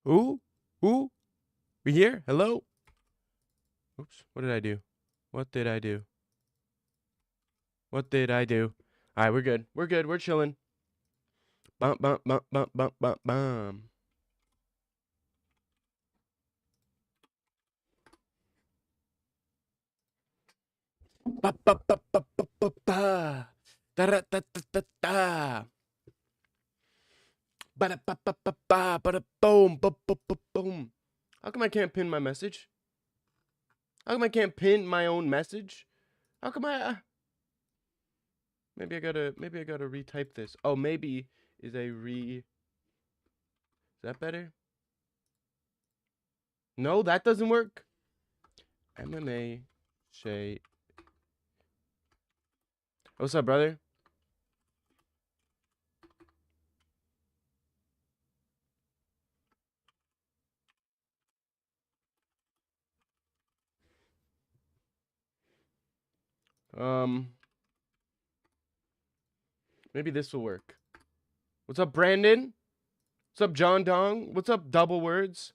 Who? Who? We here? Hello? Oops. What did I do? What did I do? What did I do? All right, we're good. We're good. We're chilling. Bum, bum, bum, bum, bum, bum, bum. Ba, ba, ba, ba, ba, ba, ba. Da, da, da, da, da, da. Ba, da, ba, ba, ba, ba, ba, da, boom, ba, ba, ba, boom. How come I can't pin my message? How come I can't pin my own message? How come I? Maybe I gotta retype this. Oh, maybe is a re. Is that better? No, that doesn't work. MMA Shay. What's up, brother? Maybe this will work. What's up, Brandon? What's up, John Dong? What's up, Double Words?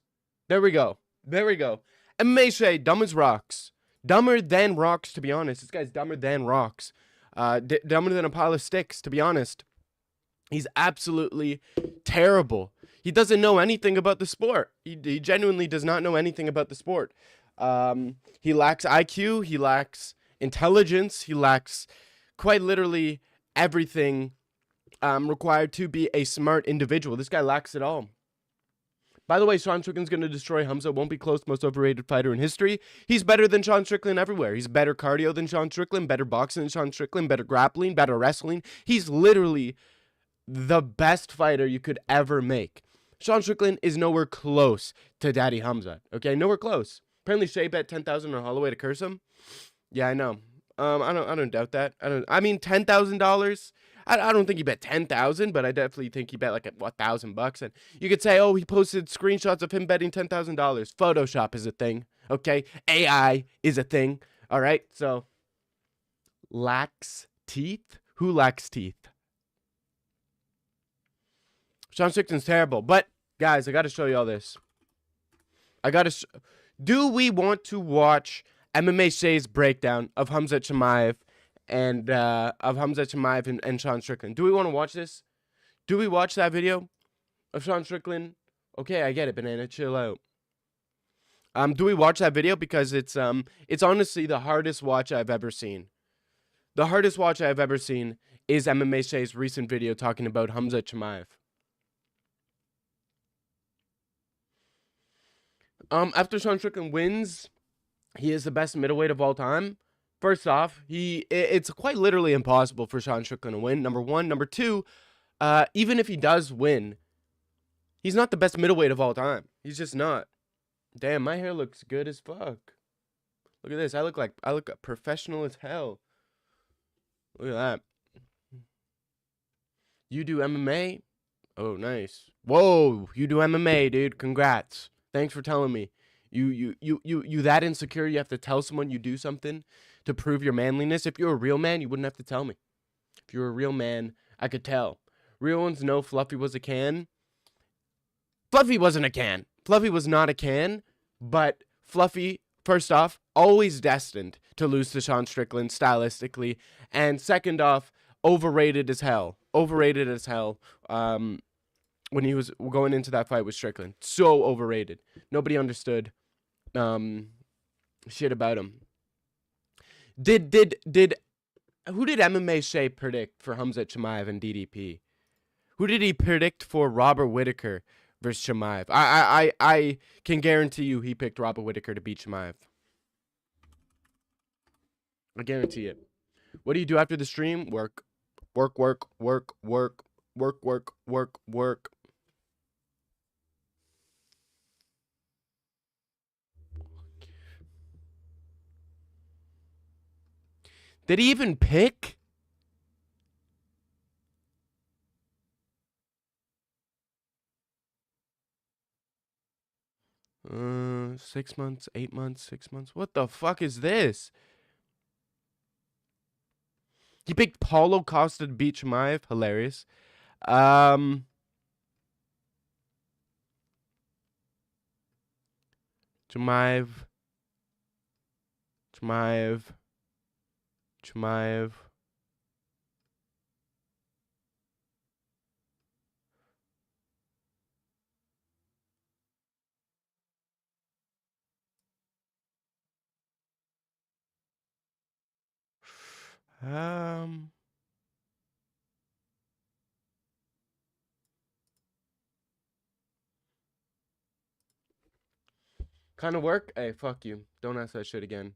There we go. There we go. MMA Shay, dumb as rocks. Dumber than rocks, to be honest. This guy's dumber than rocks. Dumber than a pile of sticks, to be honest. He's absolutely terrible. He doesn't know anything about the sport. He genuinely does not know anything about the sport. He lacks IQ. He lacks intelligence. He lacks quite literally everything required to be a smart individual. This guy lacks it all. By the way, Sean Strickland's going to destroy Khamzat. Won't be close to most overrated fighter in history. He's better than Sean Strickland everywhere. He's better cardio than Sean Strickland, better boxing than Sean Strickland, better grappling, better wrestling. He's literally the best fighter you could ever make. Sean Strickland is nowhere close to Daddy Khamzat. Okay, nowhere close. Apparently, Shay bet 10,000 on Holloway to curse him. Yeah, I know. I don't doubt that. I mean, $10,000. I don't think he bet 10,000, but I definitely think he bet like $1,000. And you could say, oh, he posted screenshots of him betting $10,000. Photoshop is a thing. Okay, AI is a thing. All right, so lacks teeth. Who lacks teeth? Sean Strickland's terrible. But guys, I got to show you all this. Do we want to watch MMA Shay's breakdown of Khamzat Chimaev and and Sean Strickland? Do we want to watch this? Do we watch that video of Sean Strickland? Okay, I get it, Banana. Chill out. Do we watch that video? Because it's honestly the hardest watch I've ever seen. The hardest watch I've ever seen is MMA Shay's recent video talking about Khamzat Chimaev. After Sean Strickland wins, he is the best middleweight of all time. First off, it's quite literally impossible for Sean Strickland to win. Number one. Number two, even if he does win, he's not the best middleweight of all time. He's just not. Damn, my hair looks good as fuck. Look at this. I look professional as hell. Look at that. You do MMA? Oh, nice. Whoa, you do MMA, dude. Congrats. Thanks for telling me. You that insecure you have to tell someone you do something to prove your manliness? If you're a real man, you wouldn't have to tell me. If you're a real man, I could tell. Real ones know Fluffy was a can. Fluffy wasn't a can. Fluffy was not a can, but Fluffy, first off, always destined to lose to Sean Strickland stylistically, and second off, overrated as hell. Overrated as hell. When he was going into that fight with Strickland. So overrated. Nobody understood shit about him. Who did MMA Shay predict for Khamzat Chimaev and DDP? Who did he predict for Robert Whittaker versus Chimaev? I can guarantee you he picked Robert Whittaker to beat Chimaev. I guarantee it. What do you do after the stream? Work. Work, work, work, work, work, work, work, work. Did he even pick? Uh, 6 months, 8 months, 6 months. What the fuck is this? He picked Paulo Costa to beat Chimaev. Hilarious. Chimaev. Chimaev. Chimaev. Kind of work? Hey, fuck you. Don't ask that shit again.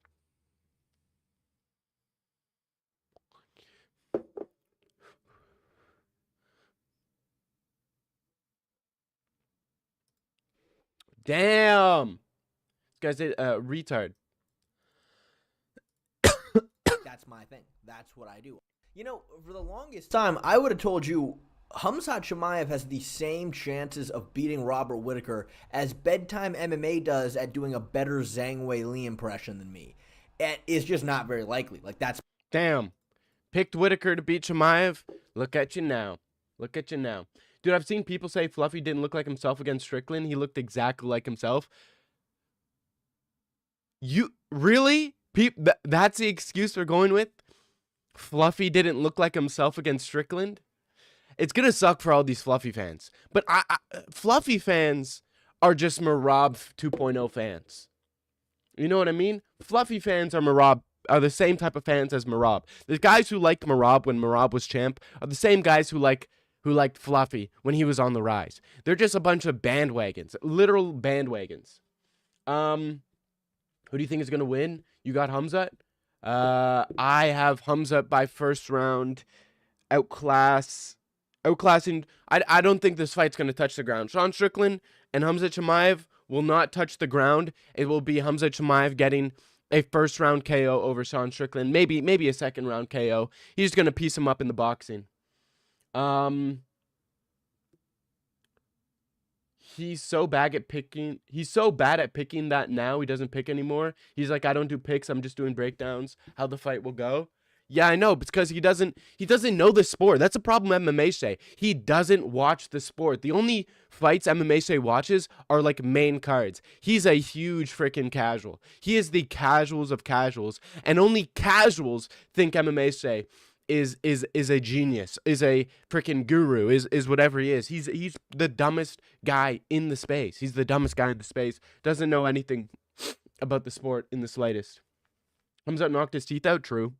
Damn. This guy's a retard. That's my thing. That's what I do. You know, for the longest time, I would have told you Khamzat Chimaev has the same chances of beating Robert Whittaker as Bedtime MMA does at doing a better Zhang Weili impression than me. It's just not very likely. Like, that's... Damn. Picked Whittaker to beat Chimaev. Look at you now. Look at you now. Dude, I've seen people say Fluffy didn't look like himself against Strickland. He looked exactly like himself. You... Really? That's the excuse they're going with? Fluffy didn't look like himself against Strickland? It's going to suck for all these Fluffy fans. But Fluffy fans are just Marab 2.0 fans. You know what I mean? Fluffy fans are the same type of fans as Marab. The guys who liked Marab when Marab was champ are the same guys who liked Fluffy when he was on the rise. They're just a bunch of bandwagons. Literal bandwagons. Who do you think is going to win? You got Khamzat? I have Khamzat by first round. Outclassing. I don't think this fight's going to touch the ground. Sean Strickland and Khamzat Chimaev will not touch the ground. It will be Khamzat Chimaev getting a first round KO over Sean Strickland. Maybe a second round KO. He's going to piece him up in the boxing. He's so bad at picking. He's so bad at picking that now he doesn't pick anymore. He's like, I don't do picks. I'm just doing breakdowns. How the fight will go. Yeah, I know, because he doesn't know the sport. That's a problem MMA say. He doesn't watch the sport. The only fights MMA say watches are like main cards. He's a huge freaking casual. He is the casuals of casuals, and only casuals think MMA say is a genius, is a freaking guru, is whatever he is. He's the dumbest guy in the space. He's the dumbest guy in the space. Doesn't know anything about the sport in the slightest. Khamzat knocked his teeth out, true.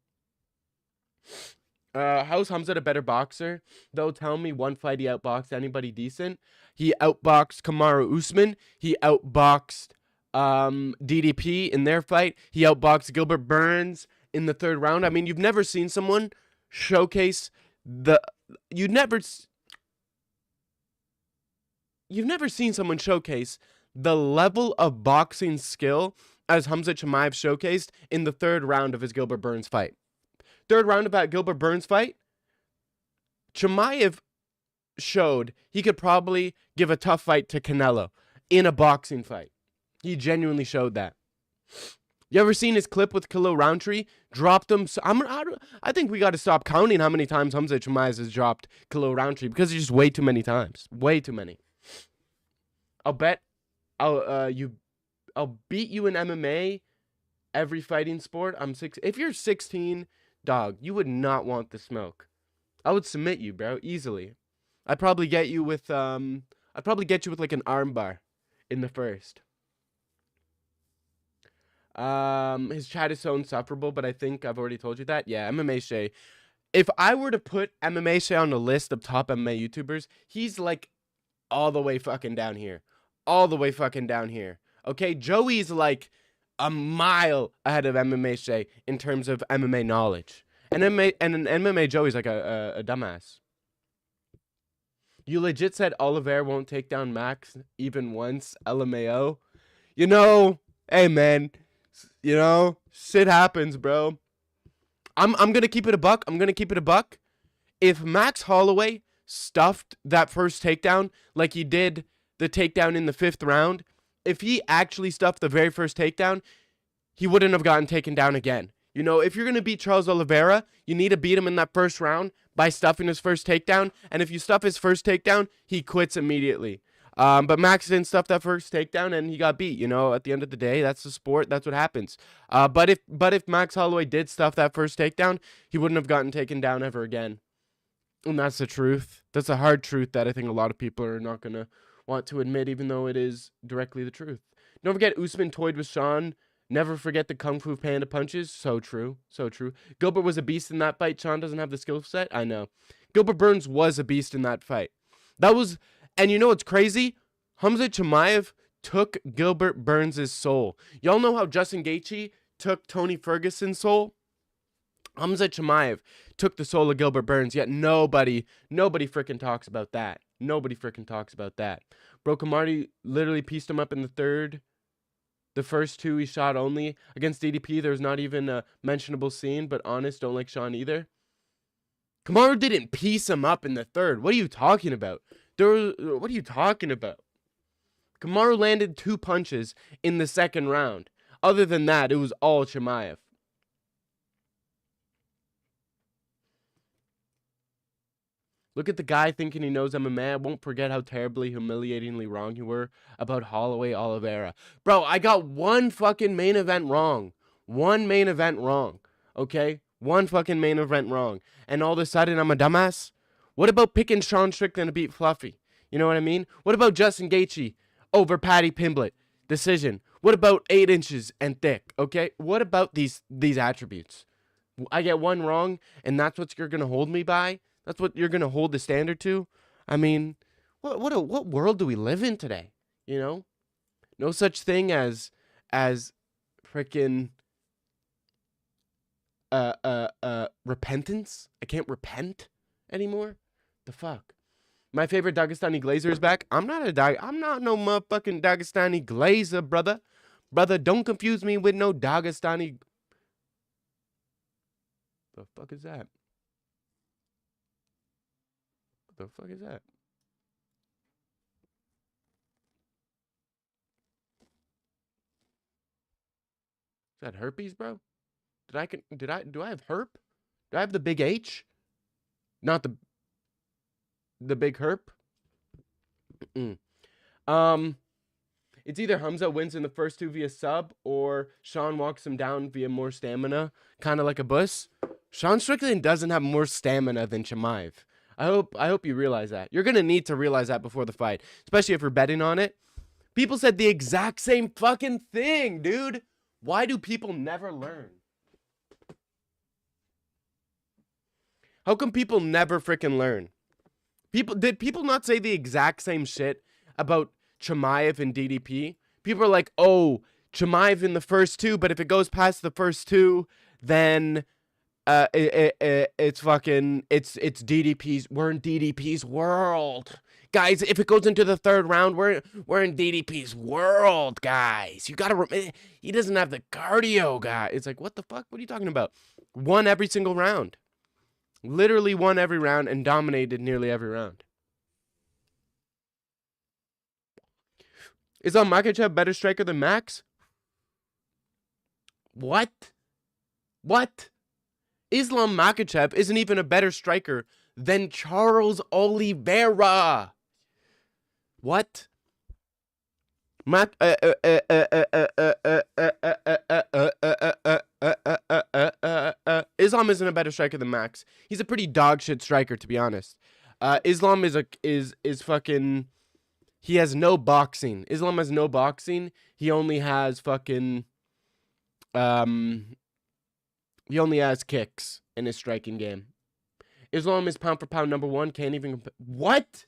How's Khamzat a better boxer? Though tell me one fight he outboxed anybody decent. He outboxed Kamaru Usman. He outboxed DDP in their fight. He outboxed Gilbert Burns in the third round. I mean, you've never seen someone showcase you've never seen someone showcase the level of boxing skill as Khamzat Chimaev showcased in the third round of his Gilbert Burns fight. Third round of that Gilbert Burns fight, Chimaev showed he could probably give a tough fight to Canelo in a boxing fight. He genuinely showed that. You ever seen his clip with Khalil Roundtree? Dropped him. I think we got to stop counting how many times Khamzat Chimaev has dropped Khalil Roundtree, because it's just way too many times. Way too many. I'll bet I'll beat you in MMA every fighting sport. If you're 16, dog, you would not want the smoke. I would submit you, bro, easily. I'd probably get you with like an armbar in the first. His chat is so insufferable, but I think I've already told you that. Yeah, MMA Shay. If I were to put MMA Shay on the list of top MMA YouTubers, he's like all the way fucking down here. All the way fucking down here. Okay, Joey's like a mile ahead of MMA Shay in terms of MMA knowledge. And MMA Joey's like a dumbass. You legit said Oliveira won't take down Max even once, LMAO. You know, hey man, you know, shit happens, bro. I'm gonna keep it a buck. If Max Holloway stuffed that first takedown like he did the takedown in the 5th round, if he actually stuffed the very first takedown, he wouldn't have gotten taken down again. You know, if you're going to beat Charles Oliveira, you need to beat him in that first round by stuffing his first takedown. And if you stuff his first takedown, he quits immediately. But Max didn't stuff that first takedown, and he got beat. You know, at the end of the day, that's the sport. That's what happens. But if Max Holloway did stuff that first takedown, he wouldn't have gotten taken down ever again. And that's the truth. That's a hard truth that I think a lot of people are not gonna want to admit, even though it is directly the truth. Don't forget, Usman toyed with Sean. Never forget the Kung Fu Panda punches. So true. So true. Gilbert was a beast in that fight. Sean doesn't have the skill set. I know. Gilbert Burns was a beast in that fight. That was, and you know what's crazy? Khamzat Chimaev took Gilbert Burns' soul. Y'all know how Justin Gaethje took Tony Ferguson's soul? Khamzat Chimaev took the soul of Gilbert Burns, yet nobody freaking talks about that. Nobody freaking talks about that. Bro, Kamaru literally pieced him up in the third. The first two he shot only. Against DDP, there's not even a mentionable scene, but honest, don't like Sean either. Kamaru didn't piece him up in the third. What are you talking about? What are you talking about? Kamaru landed 2 punches in the second round. Other than that, it was all Chimaev. Look at the guy thinking he knows MMA. I won't forget how terribly, humiliatingly wrong you were about Holloway Oliveira. Bro, I got one fucking main event wrong. One main event wrong. Okay? One fucking main event wrong. And all of a sudden, I'm a dumbass? What about picking Sean Strickland to beat Fluffy? You know what I mean? What about Justin Gaethje over Paddy Pimblett? Decision. What about 8 inches and thick? Okay? What about these attributes? I get one wrong, and that's what you're going to hold me by? That's what you're going to hold the standard to? I mean, what world do we live in today? You know? No such thing as freaking repentance. I can't repent anymore. The fuck? My favorite Dagestani glazer is back. I'm not no motherfucking Dagestani glazer, brother. Brother, don't confuse me with no Dagestani. The fuck is that? The fuck is that? Is that herpes, bro? Do I have herp? Do I have the big H? Not the big herp? It's either Khamzat wins in the first 2 via sub or Sean walks him down via more stamina, kind of like a bus. Sean Strickland doesn't have more stamina than Chimaev. I hope you realize that. You're going to need to realize that before the fight, especially if you're betting on it. People said the exact same fucking thing, dude. Why do people never learn? How come people never freaking learn? Did people not say the exact same shit about Chimaev and DDP? People are like, oh, Chimaev in the first 2, but if it goes past the first 2, then it's DDP's. We're in DDP's world, guys. If it goes into the 3rd round, we're in DDP's world, guys. You gotta. He doesn't have the cardio, guy. It's like, what the fuck? What are you talking about? Won every single round. Literally won every round and dominated nearly every round. Is Makhachev better striker than Max? What? Islam Makhachev isn't even a better striker than Charles Oliveira. What? Islam isn't a better striker than Max. He's a pretty dog shit striker, to be honest. Islam is fucking. He has no boxing. Islam has no boxing. He only has fucking. He only has kicks in his striking game. Islam is pound for pound number 1. Can't even. What?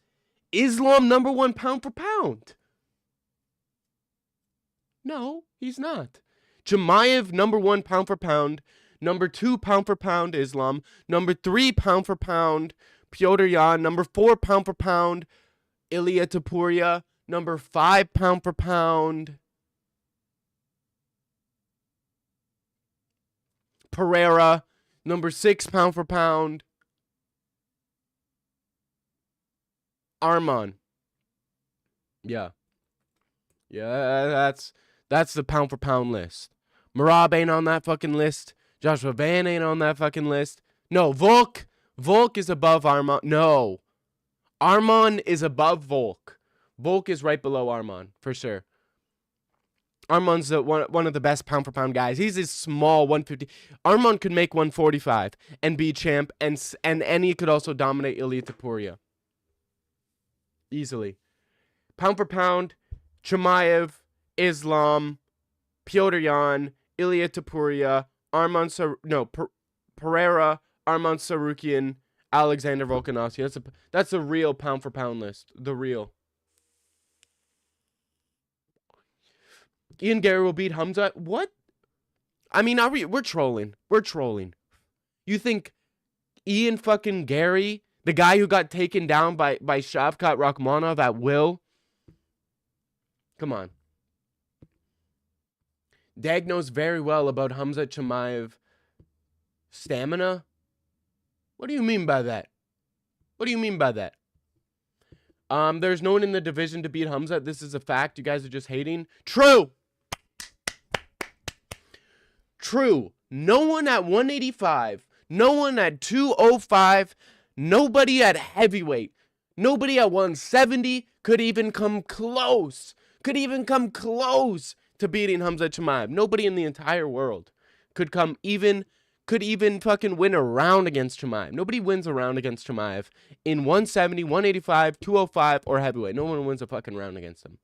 Islam number 1 pound for pound? No, he's not. Chimaev number 1 pound for pound. Number 2 pound for pound Islam. Number 3 pound for pound Piotr Yan. Number 4 pound for pound Ilia Topuria. Number 5 pound for pound Pereira. Number 6 pound for pound Arman. Yeah, that's the pound for pound list. Marab ain't on that fucking list. Joshua Van ain't on that fucking list. No, Volk is above Arman. No, Arman is above Volk. Volk is right below Arman, for sure. Arman's one of the best pound for pound guys. He's a small 150. Arman could make 145 and be champ, and he could also dominate Ilia Topuria. Easily. Pound for pound, Chimaev, Islam, Petr Yan, Ilia Topuria, Pereira, Arman Sarukian, Alexander Volkanovski. That's a real pound for pound list. The real. Ian Gary will beat Khamzat. What? I mean, we're trolling. We're trolling. You think Ian fucking Gary, the guy who got taken down by Shavkat Rakhmonov at will? Come on. Dag knows very well about Khamzat Chimaev stamina. What do you mean by that? What do you mean by that? There's no one in the division to beat Khamzat. This is a fact. You guys are just hating. True. True. No one at 185. No one at 205. Nobody at heavyweight. Nobody at 170 could even come close. Could even come close to beating Khamzat Chimaev. Nobody in the entire world could even fucking win a round against Chimaev. Nobody wins a round against Chimaev in 170, 185, 205, or heavyweight. No one wins a fucking round against him.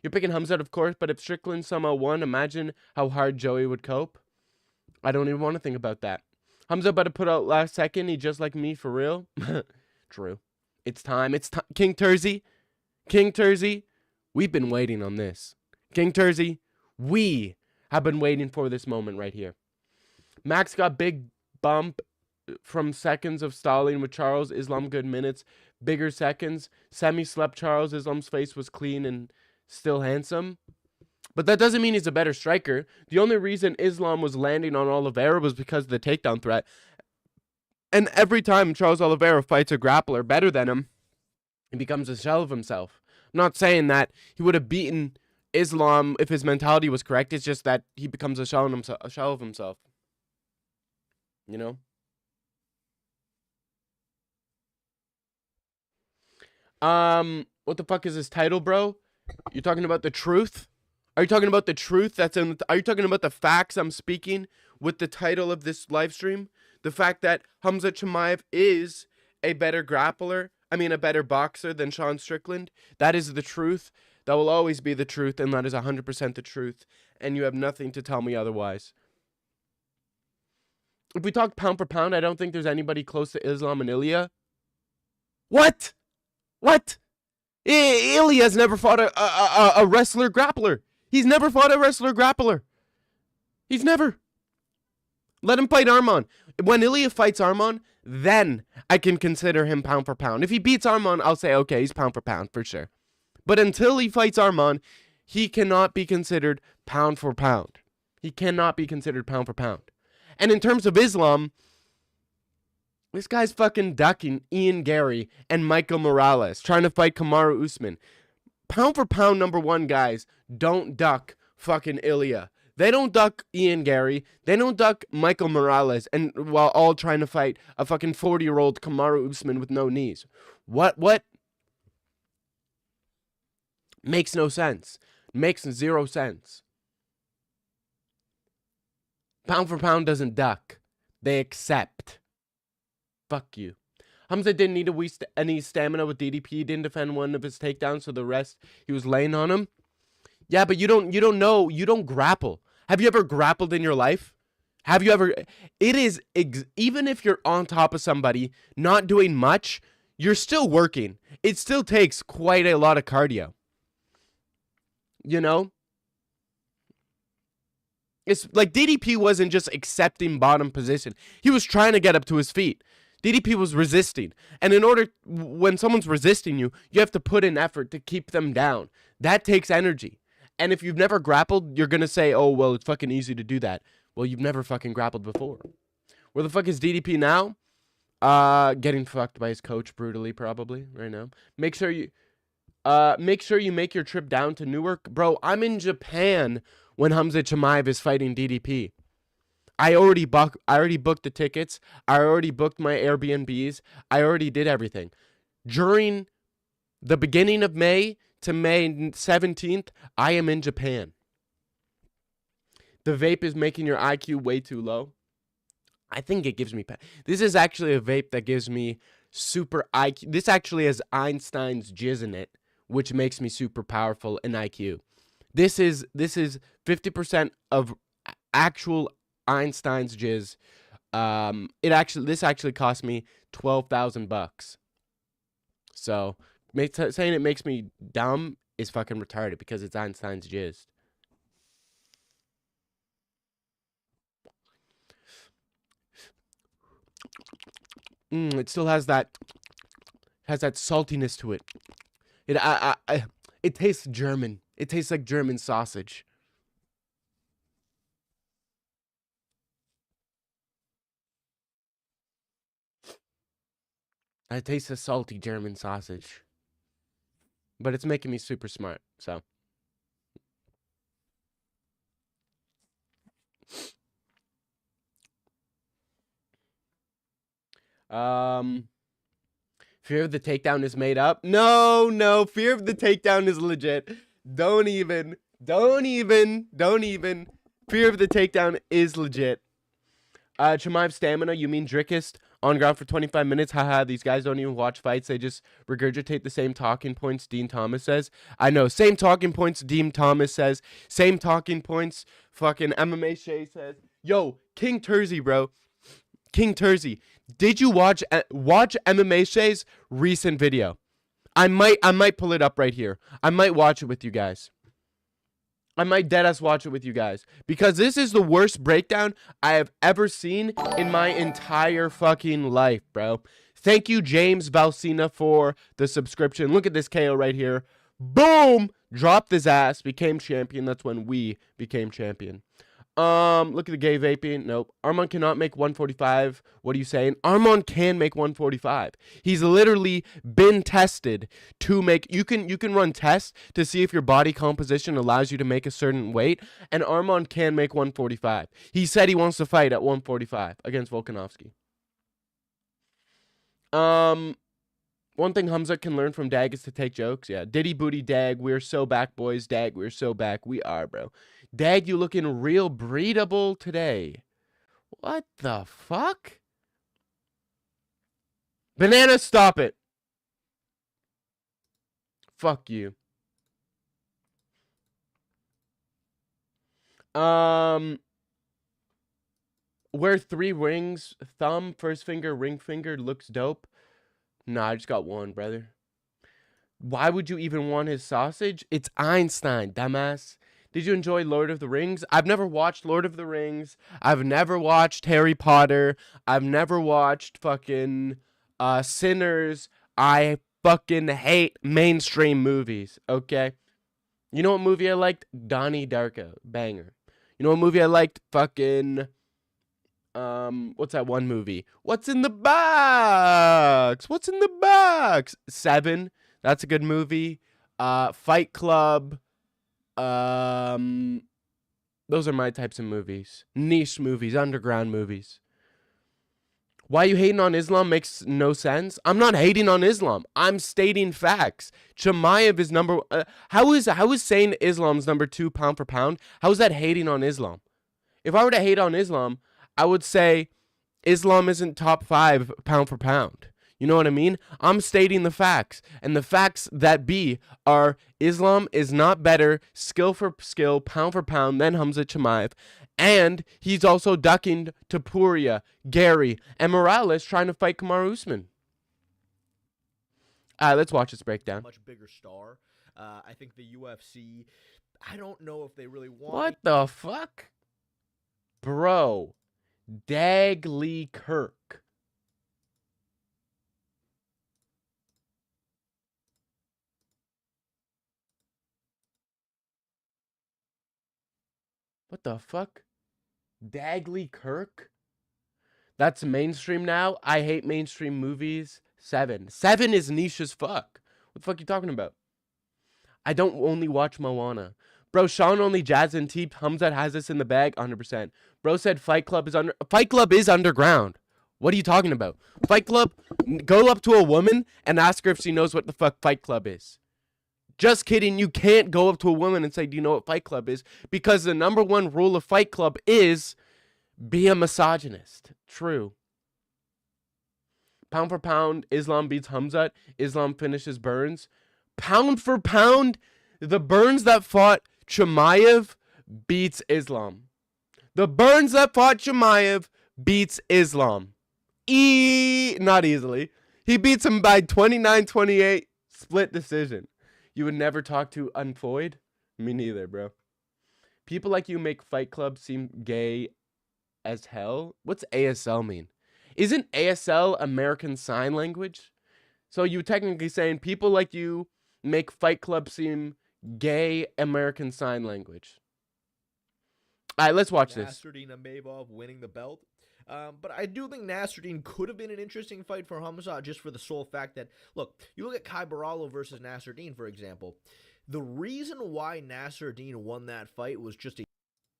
You're picking Khamzat, of course, but if Strickland somehow won, imagine how hard Joey would cope. I don't even want to think about that. Khamzat about to put out last second. He just like me, for real. True. It's time. It's time. King Tersey. We've been waiting on this. King Tersey, we have been waiting for this moment right here. Max got big bump from seconds of stalling with Charles. Islam good minutes. Bigger seconds. Semi slept Charles. Islam's face was clean and still handsome. But that doesn't mean he's a better striker. The only reason Islam was landing on Oliveira was because of the takedown threat. And every time Charles Oliveira fights a grappler better than him, he becomes a shell of himself. I'm not saying that he would have beaten Islam if his mentality was correct. It's just that he becomes a shell of himself. You know? What the fuck is this title, bro? You're talking about the truth? Are you talking about the truth that's in are you talking about the facts I'm speaking with the title of this live stream? The fact that Khamzat Chimaev is a better grappler, a better boxer than Sean Strickland? That is the truth. That will always be the truth, and that is 100% the truth. And you have nothing to tell me otherwise. If we talk pound for pound, I don't think there's anybody close to Islam and Ilia. What? Ilia's never fought a wrestler grappler. He's never fought a wrestler grappler. He's never. Let him fight Arman. When Ilia fights Arman, then I can consider him pound for pound. If he beats Arman, I'll say, okay, he's pound for pound for sure. But until he fights Arman, he cannot be considered pound for pound. He cannot be considered pound for pound. And in terms of Islam, this guy's fucking ducking Ian Gary and Michael Morales, trying to fight Kamaru Usman. Pound for pound number one guys don't duck fucking Ilia. They don't duck Ian Gary. They don't duck Michael Morales, and while all trying to fight a fucking 40-year-old Kamaru Usman with no knees. What? Makes no sense. Makes zero sense. Pound for pound doesn't duck. They accept. Fuck you. Khamzat didn't need to waste any stamina with DDP. He didn't defend one of his takedowns, so the rest, he was laying on him. Yeah, but you don't know. You don't grapple. Have you ever grappled in your life? Have you ever? It is, even if you're on top of somebody, not doing much, you're still working. It still takes quite a lot of cardio. You know? It's like DDP wasn't just accepting bottom position. He was trying to get up to his feet. DDP was resisting. And when someone's resisting you, you have to put in effort to keep them down. That takes energy. And if you've never grappled, you're going to say, oh, well, it's fucking easy to do that. Well, you've never fucking grappled before. Where the fuck is DDP now? Getting fucked by his coach brutally, probably, right now. Make sure you make your trip down to Newark. Bro, I'm in Japan when Khamzat Chimaev is fighting DDP. I already booked the tickets. I already booked my Airbnbs. I already did everything. During the beginning of May to May 17th, I am in Japan. The vape is making your IQ way too low. I think it gives me... This is actually a vape that gives me super IQ. This actually has Einstein's jizz in it, which makes me super powerful in IQ. This is 50% of actual Einstein's jizz. This actually cost me $12,000. So saying it makes me dumb is fucking retarded because it's Einstein's jizz. It still has that saltiness to it. It tastes German. It tastes like German sausage. I taste a salty German sausage. But it's making me super smart, so. Fear of the takedown is made up. No, fear of the takedown is legit. Don't even. Fear of the takedown is legit. Chimaev stamina, you mean Drickist? On ground for 25 minutes. Haha, these guys don't even watch fights. They just regurgitate the same talking points Dean Thomas says. I know, same talking points Dean Thomas says. Same talking points fucking MMA Shay says. Yo, King Terzi, bro. King Terzi. Did you watch MMA Shay's recent video? I might pull it up right here. I might watch it with you guys. I might deadass watch it with you guys. Because this is the worst breakdown I have ever seen in my entire fucking life, bro. Thank you, James Valsina, for the subscription. Look at this KO right here. Boom! Dropped his ass. Became champion. That's when we became champion. Look at the gay vaping. Nope. Armand cannot make 145. What are you saying? Armand can make 145. He's literally been tested to make... You can run tests to see if your body composition allows you to make a certain weight, and Armand can make 145. He said he wants to fight at 145 against Volkanovski. One thing Khamzat can learn from Dag is to take jokes. Yeah. Diddy booty Dag. We're so back, boys. Dag, we're so back. We are, bro. Dag, you looking real breedable today. What the fuck? Banana, stop it. Fuck you. Wear 3 rings. Thumb, first finger, ring finger. Looks dope. Nah, I just got one, brother. Why would you even want his sausage? It's Einstein, dumbass. Did you enjoy Lord of the Rings? I've never watched Lord of the Rings. I've never watched Harry Potter. I've never watched fucking Sinners. I fucking hate mainstream movies, okay? You know what movie I liked? Donnie Darko. Banger. You know what movie I liked? Fucking... what's that one movie? What's in the box? What's in the box? Seven. That's a good movie. Fight Club. Those are my types of movies. Niche movies, underground movies. Why you hating on Islam makes no sense. I'm not hating on Islam. I'm stating facts. Chimaev is number... how is saying Islam's number 2 pound for pound? How is that hating on Islam? If I were to hate on Islam, I would say Islam isn't top 5 pound for pound. You know what I mean? I'm stating the facts. And the facts that be are Islam is not better skill for skill, pound for pound than Khamzat Chimaev. And he's also ducking Topuria, Gary, and Morales trying to fight Kamaru Usman. Let's watch this breakdown. Much bigger star. I think the UFC, I don't know if they really want... What the fuck? Bro. Dagley Kirk. What the fuck? Dagley Kirk? That's mainstream now? I hate mainstream movies. 7. 7 is niche as fuck. What the fuck you talking about? I don't only watch Moana. Bro, Sean only jazz and T. Khamzat has this in the bag. 100%. Bro said Fight Club is underground. What are you talking about? Fight Club? Go up to a woman and ask her if she knows what the fuck Fight Club is. Just kidding. You can't go up to a woman and say, do you know what Fight Club is? Because the number one rule of Fight Club is be a misogynist. True. Pound for pound, Islam beats Khamzat. Islam finishes Burns. Pound for pound, the Burns that fought Chimaev beats Islam. The Burns that fought Chimaev beats Islam. Not easily. He beats him by 29-28, split decision. You would never talk to Unfoyd? Me neither, bro. People like you make Fight Club seem gay as hell. What's ASL mean? Isn't ASL American Sign Language? So you technically saying people like you make Fight Club seem gay American Sign Language. All right, let's watch this. Nasruddin Amavov winning the belt. But I do think Nasruddin could have been an interesting fight for Khamzat just for the sole fact that, look, you look at Kai Barallo versus Nasruddin, for example. The reason why Nasruddin won that fight was just a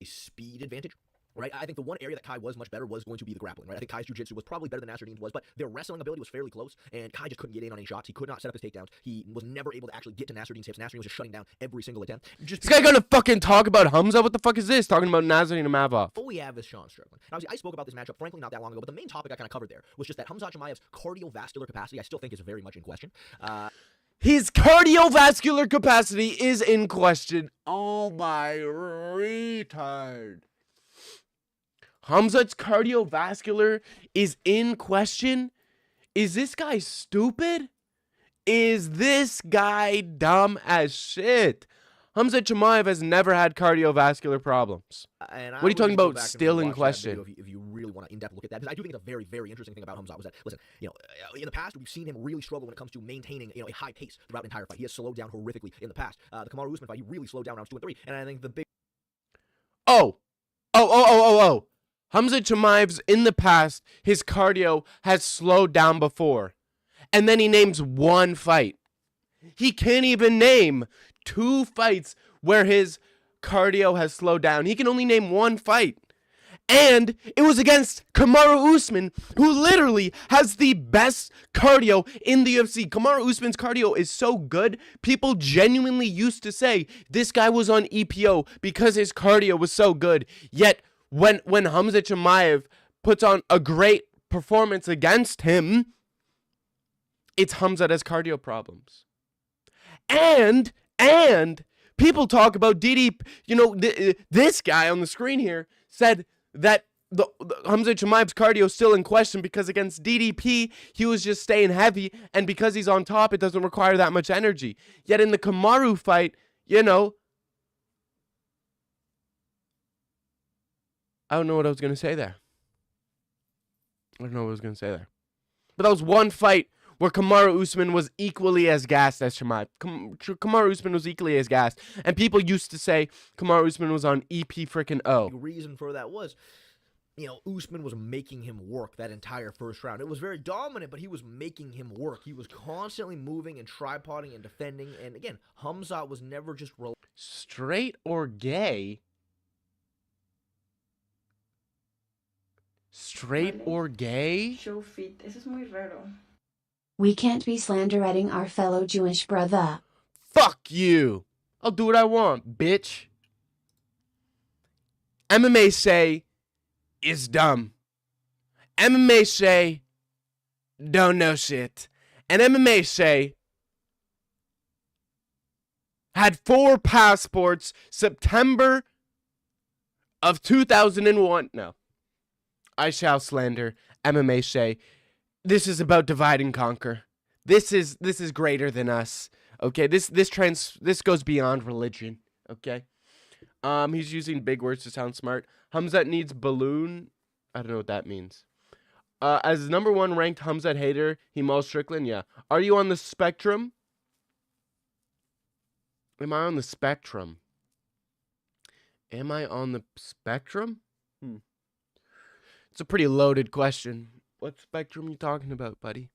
speed advantage. Right, I think the one area that Kai was much better was going to be the grappling. Right, I think Kai's jiu-jitsu was probably better than Nasruddin's was, but their wrestling ability was fairly close, and Kai just couldn't get in on any shots. He could not set up his takedowns. He was never able to actually get to Nasruddin's hips. Nasruddin was just shutting down every single attempt. Just this guy gonna fucking talk about Khamzat? What the fuck is this? Talking about Nasruddin Amavov. All we have is Sean Strickland. Now, obviously, I spoke about this matchup, frankly, not that long ago, but the main topic I kind of covered there was just that Khamzat Chimaev's cardiovascular capacity, I still think, is very much in question. His cardiovascular capacity is in question. Oh my retard. Khamzat's cardiovascular is in question? Is this guy stupid? Is this guy dumb as shit? Khamzat Chimaev has never had cardiovascular problems. What are you talking about still in question? If you really want to in-depth look at that, because I do think it's a very, very interesting thing about Khamzat was that, listen, in the past, we've seen him really struggle when it comes to maintaining, a high pace throughout an entire fight. He has slowed down horrifically in the past. The Kamaru Usman fight, he really slowed down rounds 2 and 3, and I think the big... Oh. Khamzat Chimaev's in the past, his cardio has slowed down before. And then he names one fight. He can't even name 2 fights where his cardio has slowed down. He can only name one fight. And it was against Kamaru Usman, who literally has the best cardio in the UFC. Kamaru Usman's cardio is so good, people genuinely used to say this guy was on EPO because his cardio was so good. Yet, when Khamzat Chimaev puts on a great performance against him, it's Khamzat has cardio problems. And people talk about DDP, this guy on the screen here said that the Khamzat Chimaev's cardio is still in question because against DDP, he was just staying heavy, and because he's on top, it doesn't require that much energy. Yet in the Kamaru fight, I don't know what I was going to say there. But that was one fight where Kamaru Usman was equally as gassed as Chimaev. Kamaru Usman was equally as gassed. And people used to say Kamaru Usman was on EP freaking O. The reason for that was, Usman was making him work that entire first round. It was very dominant, but he was making him work. He was constantly moving and tripoding and defending. And again, Khamzat was never just... Straight or gay? Straight or gay? Show fit. Eso es muy raro. We can't be slandering our fellow Jewish brother. Fuck you. I'll do what I want, bitch. MMA say is dumb. MMA say don't know shit. And MMA say had 4 passports September of 2001. No. I shall slander MMA Shay. This is about divide and conquer. This is greater than us. Okay, this goes beyond religion. Okay, he's using big words to sound smart. Khamzat needs balloon. I don't know what that means. As number 1 ranked Khamzat hater, he mauls Strickland. Yeah. Are you on the spectrum? Am I on the spectrum? Am I on the spectrum? It's a pretty loaded question. What spectrum are you talking about, buddy?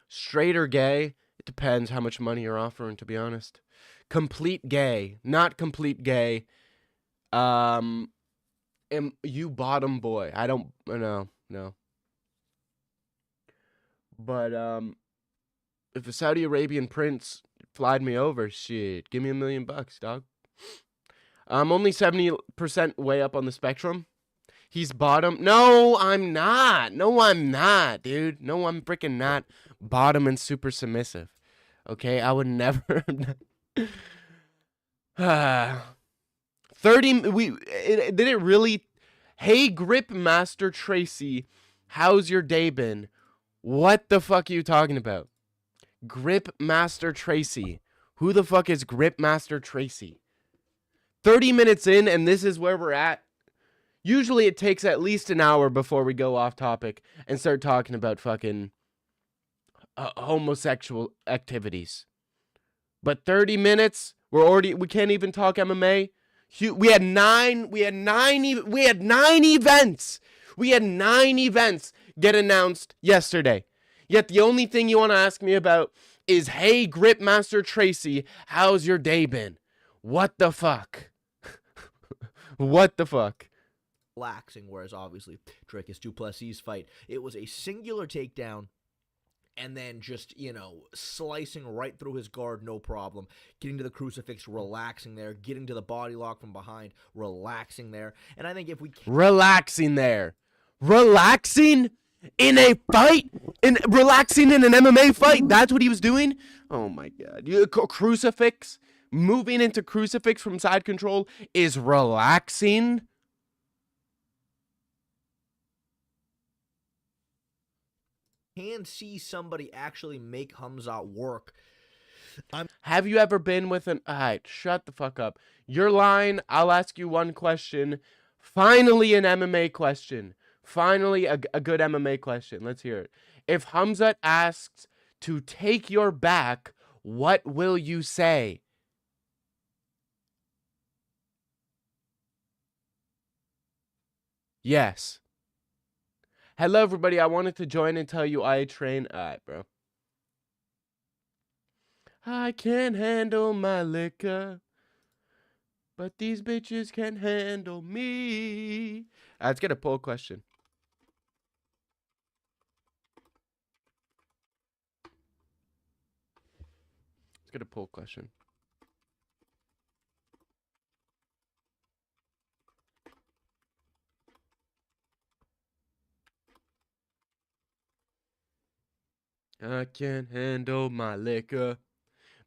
Straight or gay? It depends how much money you're offering, to be honest. Complete gay. Not complete gay. You bottom boy. I don't... No. But, if a Saudi Arabian prince flied me over. Shit, give me $1 million, dog. I'm only 70% way up on the spectrum. He's bottom. No, I'm not. No, I'm not, dude. No, I'm freaking not bottom and super submissive. Okay, I would never. 30. Did it really? Hey, Grip Master Tracy, how's your day been? What the fuck are you talking about? Grip Master Tracy. Who the fuck is Grip Master Tracy? 30 minutes in, and this is where we're at. Usually it takes at least an hour before we go off topic and start talking about fucking homosexual activities. But 30 minutes, we can't even talk MMA. We had nine events. We had 9 events get announced yesterday. Yet the only thing you want to ask me about is, hey, Grip Master Tracy, how's your day been? What the fuck? What the fuck? Relaxing, whereas obviously Dricus du Plessis' fight, it was a singular takedown and then just, slicing right through his guard, no problem. Getting to the crucifix, relaxing there. Getting to the body lock from behind, relaxing there. And I think if we can... Relaxing there. Relaxing in a fight? Relaxing in an MMA fight? That's what he was doing? Oh my God. Crucifix? Moving into crucifix from side control is relaxing? Can see somebody actually make Khamzat work. Have you ever been with an... Alright, shut the fuck up. You're lying. I'll ask you one question. Finally an MMA question. Finally a good MMA question. Let's hear it. If Khamzat asks to take your back, what will you say? Yes. Hello, everybody. I wanted to join and tell you I train. Alright, bro. I can't handle my liquor, but these bitches can't handle me. Let's get a poll question. Let's get a poll question. I can't handle my liquor,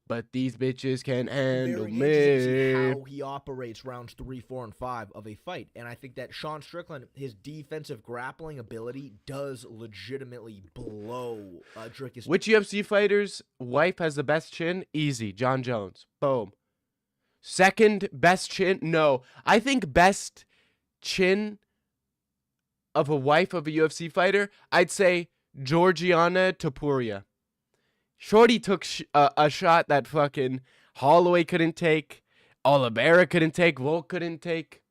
but these bitches can't handle Very me. interesting to see how he operates rounds 3, 4, and 5 of a fight. And I think that Sean Strickland, his defensive grappling ability does legitimately blow Dricus. Which UFC fighter's wife has the best chin? Easy. John Jones. Boom. Second best chin? No. I think best chin of a wife of a UFC fighter, I'd say Georgiana Topuria. Shorty took a shot that fucking Holloway couldn't take, Oliveira couldn't take, Volk couldn't take.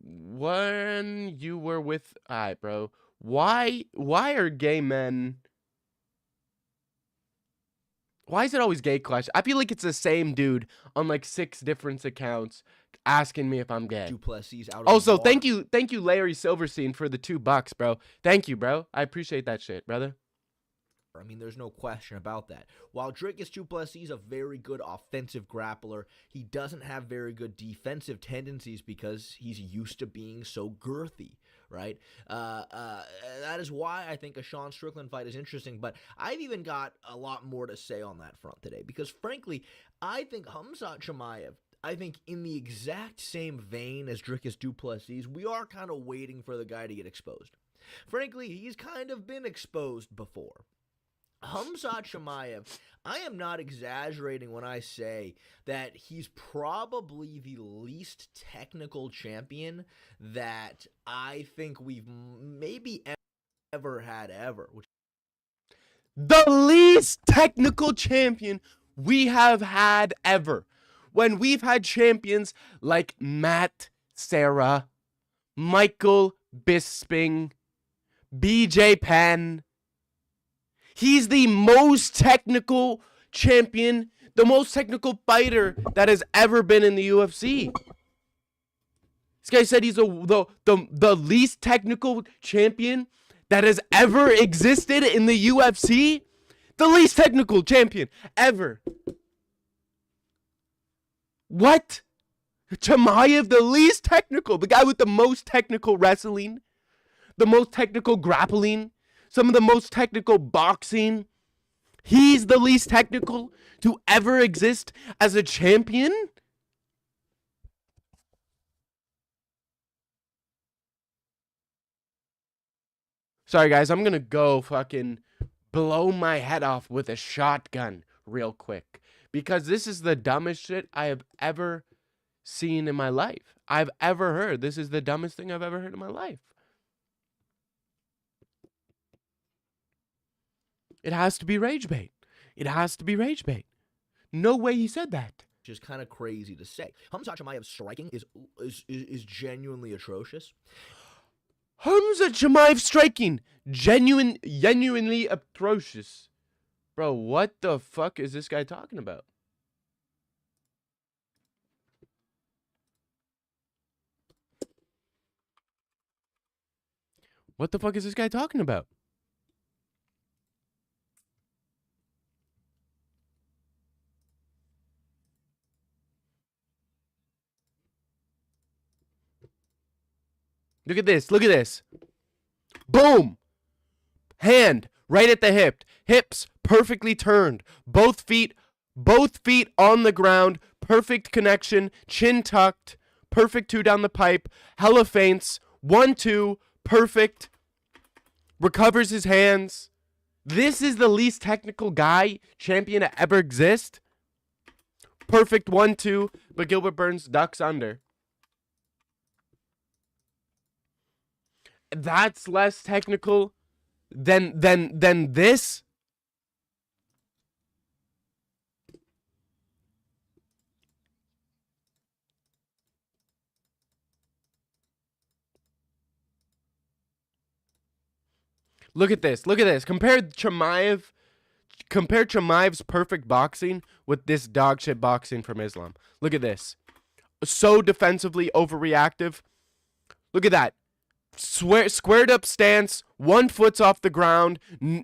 When you were with... Alright, bro. Why are gay men... Why is it always gay clash? I feel like it's the same dude on like 6 different accounts asking me if I'm gay. du Plessis out of Also, the water. thank you, Larry Silverstein, for the $2, bro. Thank you, bro. I appreciate that shit, brother. I mean, there's no question about that. While Dricus du Plessis is a very good offensive grappler, he doesn't have very good defensive tendencies because he's used to being so girthy, right? That is why I think a Sean Strickland fight is interesting, but I've even got a lot more to say on that front today because, frankly, I think Khamzat Chimaev, I think in the exact same vein as Dricus du Plessis, we are kind of waiting for the guy to get exposed. Frankly, he's kind of been exposed before. Khamzat Chimaev, I am not exaggerating when I say that he's probably the least technical champion that I think we've maybe ever had ever. The least technical champion we have had ever. When we've had champions like Matt Serra, Michael Bisping, BJ Penn. He's the most technical champion, the most technical fighter that has ever been in the UFC. This guy said he's the least technical champion that has ever existed in the UFC. The least technical champion ever. What? Chimaev, the least technical. The guy with the most technical wrestling. The most technical grappling. Some of the most technical boxing. He's the least technical to ever exist as a champion? Sorry, guys. I'm going to go fucking blow my head off with a shotgun real quick. Because this is the dumbest shit I have ever seen in my life. I've ever heard. This is the dumbest thing I've ever heard in my life. It has to be rage bait. It has to be rage bait. No way he said that. Which is kind of crazy to say. Khamzat Chimaev's striking is genuinely atrocious. Khamzat Chimaev striking genuinely atrocious. Bro, what the fuck is this guy talking about? What the fuck is this guy talking about? Look at this. Look at this. Boom. Hand right at the hip. Hips perfectly turned. Both feet on the ground. Perfect connection. Chin tucked. Perfect 2 down the pipe. Hella feints. 1-2. Perfect. Recovers his hands. This is the least technical champion to ever exist. Perfect 1-2. But Gilbert Burns ducks under. That's less technical than this. Look at this. Look at this. Compare Chimaev's perfect boxing with this dog shit boxing from Islam. Look at this. So defensively overreactive. Look at that. Squared up stance, 1 foot's off the ground,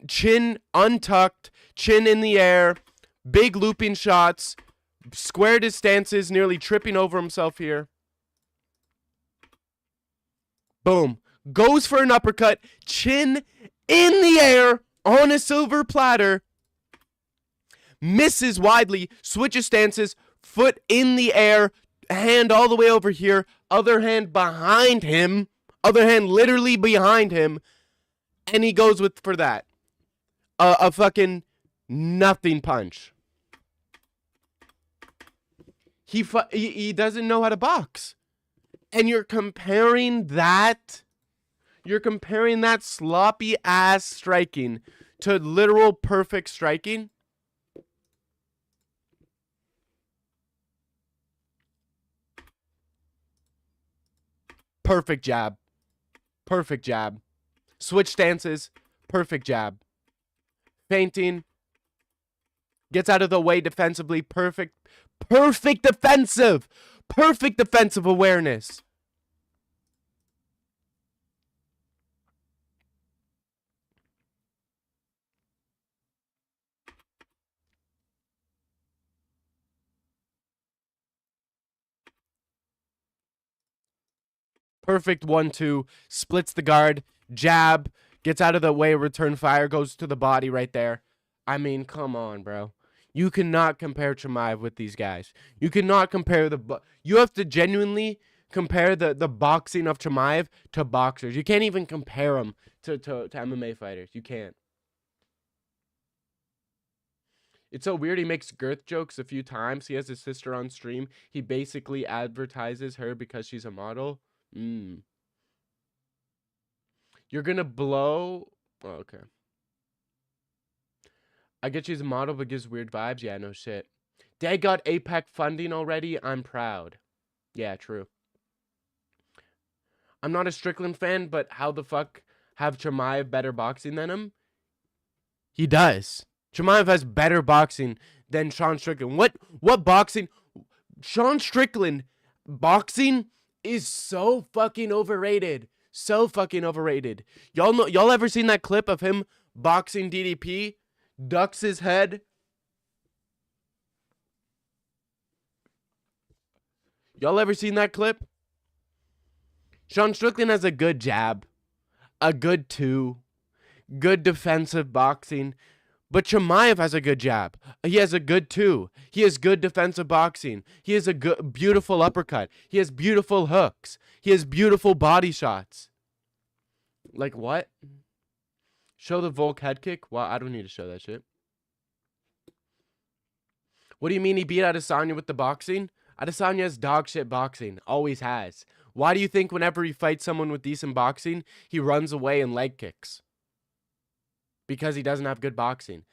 chin untucked, chin in the air, big looping shots, squared his stances, nearly tripping over himself here. Boom. Goes for an uppercut, chin in the air on a silver platter, misses widely, switches stances, foot in the air, hand all the way over here, other hand behind him. Other hand literally behind him, and he goes for that. A fucking nothing punch. He doesn't know how to box. And you're comparing that sloppy ass striking to literal perfect striking. Perfect jab. Perfect jab. Switch stances. Perfect jab. Feinting. Gets out of the way defensively. Perfect defensive. Perfect defensive awareness. Perfect 1-2, splits the guard, jab, gets out of the way, return fire, goes to the body right there. I mean, come on, bro. You cannot compare Chimaev with these guys. You cannot compare you have to genuinely compare the boxing of Chimaev to boxers. You can't even compare them to MMA fighters. You can't. It's so weird. He makes girth jokes a few times. He has his sister on stream. He basically advertises her because she's a model. You're gonna blow. Oh, okay. I get she's a model, but gives weird vibes. Yeah, no shit. Dad got APEC funding already. I'm proud. Yeah, true. I'm not a Strickland fan, but how the fuck have Chimaev better boxing than him? He does. Chimaev has better boxing than Sean Strickland. What boxing? Sean Strickland boxing is so fucking overrated. So fucking overrated. Y'all ever seen that clip of him boxing DDP? ducks his head. Y'all ever seen that clip? Sean Strickland has a good jab, a good two, good defensive boxing. But Chimaev has a good jab. He has a good two. He has good defensive boxing. He has a good, beautiful uppercut. He has beautiful hooks. He has beautiful body shots. Like what? Show the Volk head kick? Well, I don't need to show that shit. What do you mean he beat Adesanya with the boxing? Adesanya has dog shit boxing. Always has. Why do you think whenever he fights someone with decent boxing, he runs away and leg kicks? Because he doesn't have good boxing.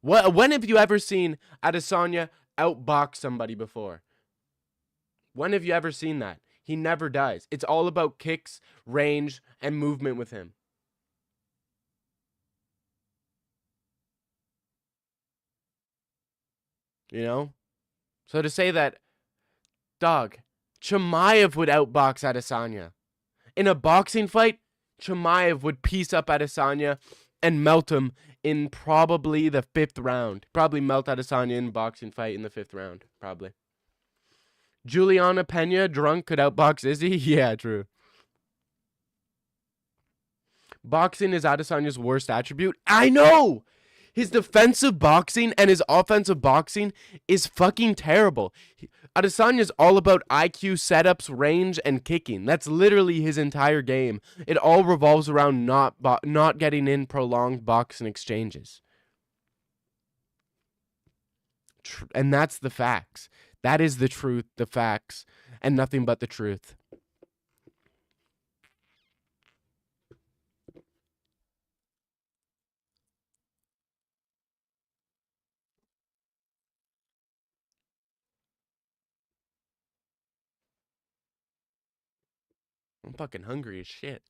When have you ever seen Adesanya outbox somebody before? When have you ever seen that? He never does. It's all about kicks, range, and movement with him. You know? So to say that, dog, Chimaev would outbox Adesanya. In a boxing fight, Chimaev would piece up Adesanya and melt him in probably the 5th round. Probably melt Adesanya in a boxing fight in the 5th round. Probably. Juliana Pena, drunk, could outbox Izzy? Yeah, true. Boxing is Adesanya's worst attribute? I know! His defensive boxing and his offensive boxing is fucking terrible. Adesanya's all about IQ, setups, range, and kicking. That's literally his entire game. It all revolves around not getting in prolonged boxing exchanges. And that's the facts. That is the truth, the facts, and nothing but the truth. I'm fucking hungry as shit.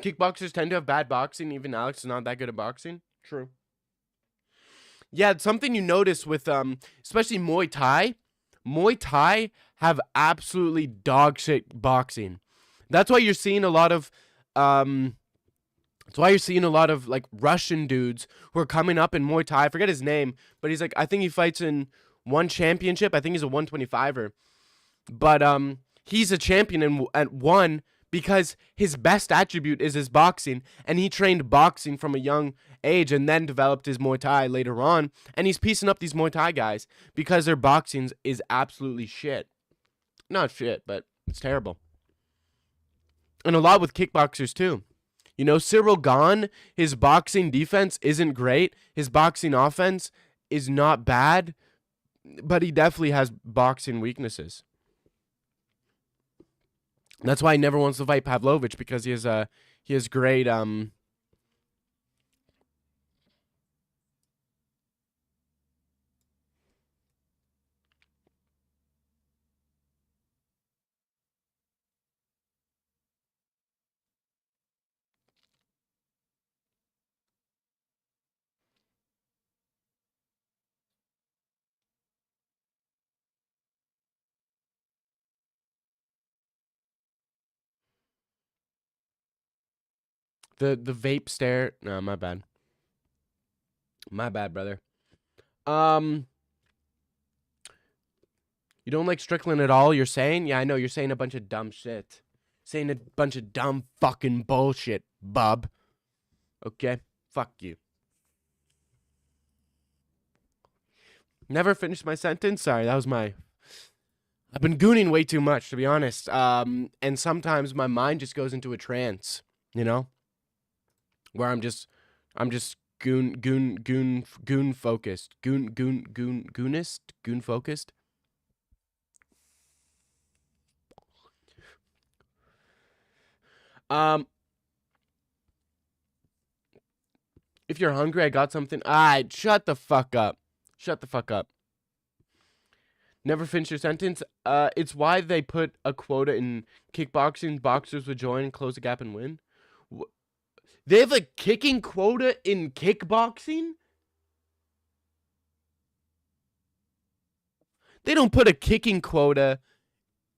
Kickboxers tend to have bad boxing. Even Alex is not that good at boxing. True. Yeah, it's something you notice with especially Muay Thai. Muay Thai have absolutely dog shit boxing. That's why you're seeing a lot of like Russian dudes who are coming up in Muay Thai. I forget his name, but he's like, I think he fights in one championship. I think he's a 125er. But he's a champion at one because his best attribute is his boxing, and he trained boxing from a young age and then developed his Muay Thai later on, and he's piecing up these Muay Thai guys because their boxing is absolutely shit. Not shit, but it's terrible. And a lot with kickboxers too. You know, Cyril Gahn, his boxing defense isn't great. His boxing offense is not bad, but he definitely has boxing weaknesses. That's why he never wants to fight Pavlovich, because he has great the vape stare. No, my bad. My bad, brother. You don't like Strickland at all, you're saying? Yeah, I know, you're saying a bunch of dumb shit. Saying a bunch of dumb fucking bullshit, bub. Okay? Fuck you. Never finished my sentence? Sorry, that was my... I've been gooning way too much, to be honest. And sometimes my mind just goes into a trance, you know? Where I'm just goon focused. Goon focused. If you're hungry, I got something. Shut the fuck up. Shut the fuck up. Never finish your sentence. It's why they put a quota in kickboxing. Boxers would join, close the gap, and win. They have a kicking quota in kickboxing? They don't put a kicking quota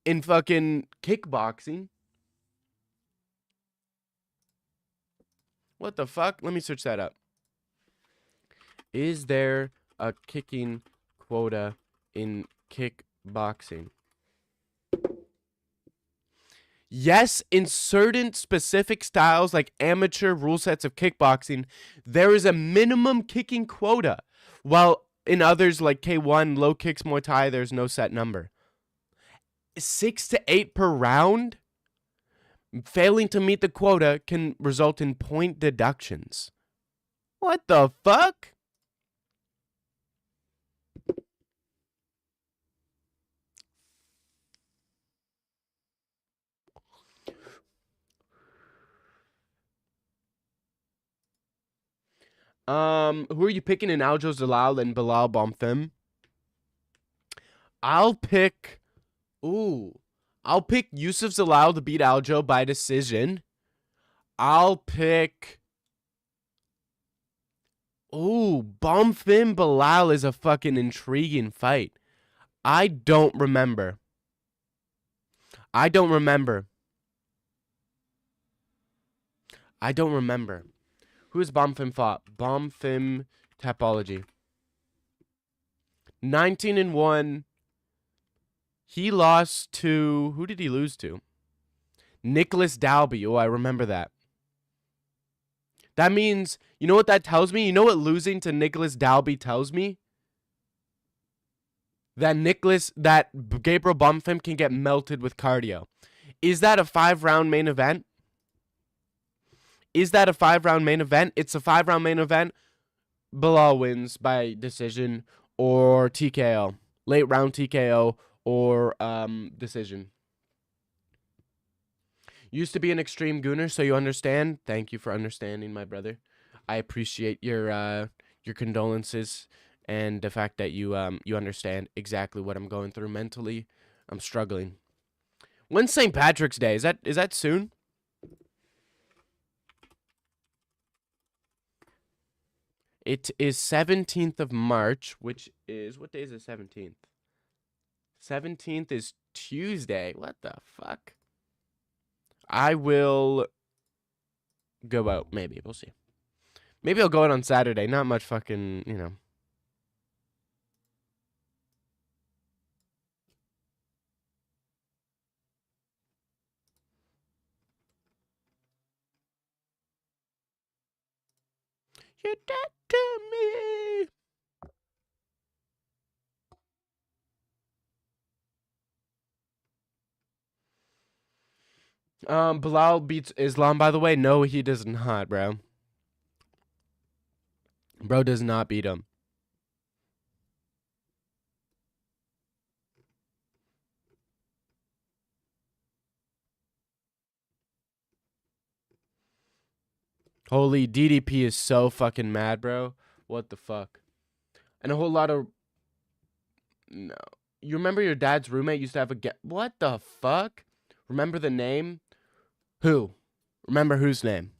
in fucking kickboxing. What the fuck? Let me search that up. Is there a kicking quota in kickboxing? Yes, in certain specific styles like amateur rule sets of kickboxing, there is a minimum kicking quota, while in others like K1, low kicks, Muay Thai, there's no set number. 6 to 8 per round? Failing to meet the quota can result in point deductions. What the fuck? Who are you picking in Aljo Zalal and Bilal Bonfim? I'll pick Yusuf Zalal to beat Aljo by decision. I'll pick Bonfim Bilal is a fucking intriguing fight. I don't remember. Who has Bonfim fought? Bonfim Tapology. 19-1. He lost to... Who did he lose to? Nicholas Dalby. Oh, I remember that. That means... You know what that tells me? You know what losing to Nicholas Dalby tells me? That Gabriel Bonfim can get melted with cardio. Is that a 5-round main event? It's a 5-round main event. Bilal wins by decision or TKO. Late round TKO or decision. Used to be an extreme gooner, so you understand. Thank you for understanding, my brother. I appreciate your condolences and the fact that you understand exactly what I'm going through mentally. I'm struggling. When's St. Patrick's Day? Is that soon? It is 17th of March, which is... What day is the 17th? 17th is Tuesday. What the fuck? I will go out. Maybe. We'll see. Maybe I'll go out on Saturday. Not much fucking, you know. You're dead to me. Bilal beats Islam, by the way. No, he does not, bro. Bro does not beat him. Holy, DDP is so fucking mad, bro. What the fuck? And a whole lot of... No. You remember your dad's roommate used to have a... What the fuck? Remember the name? Who? Remember whose name?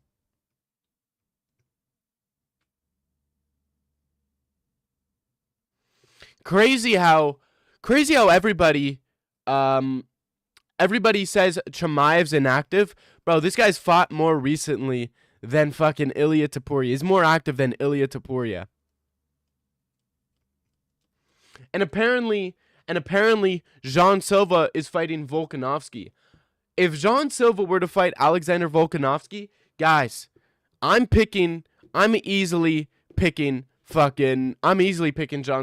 Crazy how everybody says Chimaev's inactive. Bro, this guy's fought more recently than fucking Ilia Topuria. He's more active than Ilia Topuria. And apparently Jean Silva is fighting Volkanovski. If Jean Silva were to fight Alexander Volkanovski, guys, I'm easily picking Jean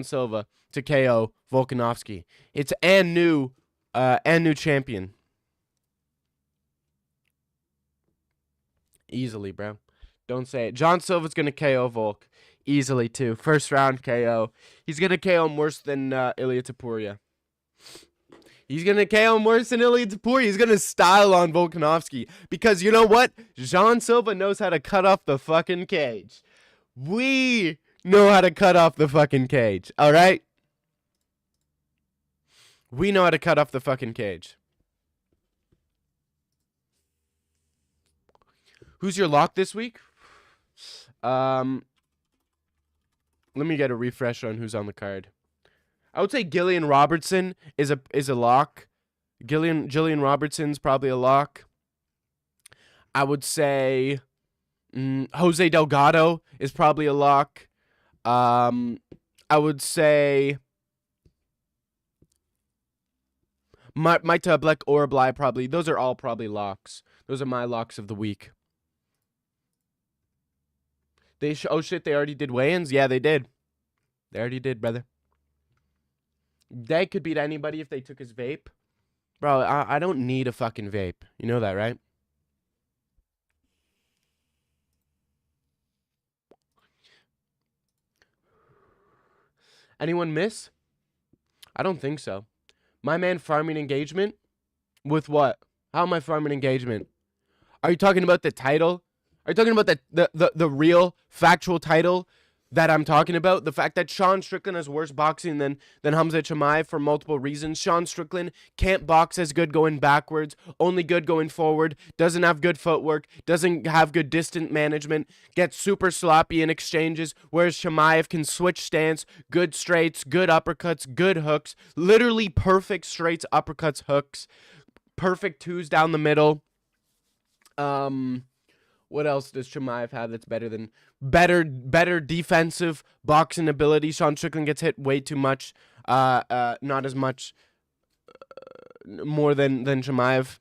Silva to KO Volkanovski. It's and new champion. Easily, bro. Don't say it. John Silva's gonna KO Volk easily too. First round KO. He's gonna KO him worse than Ilia Topuria. He's gonna KO him worse than Ilia Topuria. He's gonna style on Volkanovski because you know what? Jean Silva knows how to cut off the fucking cage. We know how to cut off the fucking cage. All right. We know how to cut off the fucking cage. Who's your lock this week? Let me get a refresh on who's on the card. I would say Gillian Robertson is a lock. Jillian Robertson's probably a lock. I would say Jose Delgado is probably a lock. I would say Maita Black or Bly probably. Those are all probably locks. Those are my locks of the week. Oh shit, they already did weigh-ins? Yeah, they did. They already did, brother. They could beat anybody if they took his vape. Bro, I don't need a fucking vape. You know that, right? Anyone miss? I don't think so. My man farming engagement? With what? How am I farming engagement? Are you talking about the title? Are you talking about the real factual title that I'm talking about? The fact that Sean Strickland has worse boxing than Khamzat Chimaev for multiple reasons. Sean Strickland can't box as good going backwards, only good going forward, doesn't have good footwork, doesn't have good distance management, gets super sloppy in exchanges, whereas Chimaev can switch stance, good straights, good uppercuts, good hooks, literally perfect straights, uppercuts, hooks, perfect twos down the middle. What else does Chimaev have that's better than better defensive boxing ability? Sean Strickland gets hit way too much, not as much, more than Chimaev.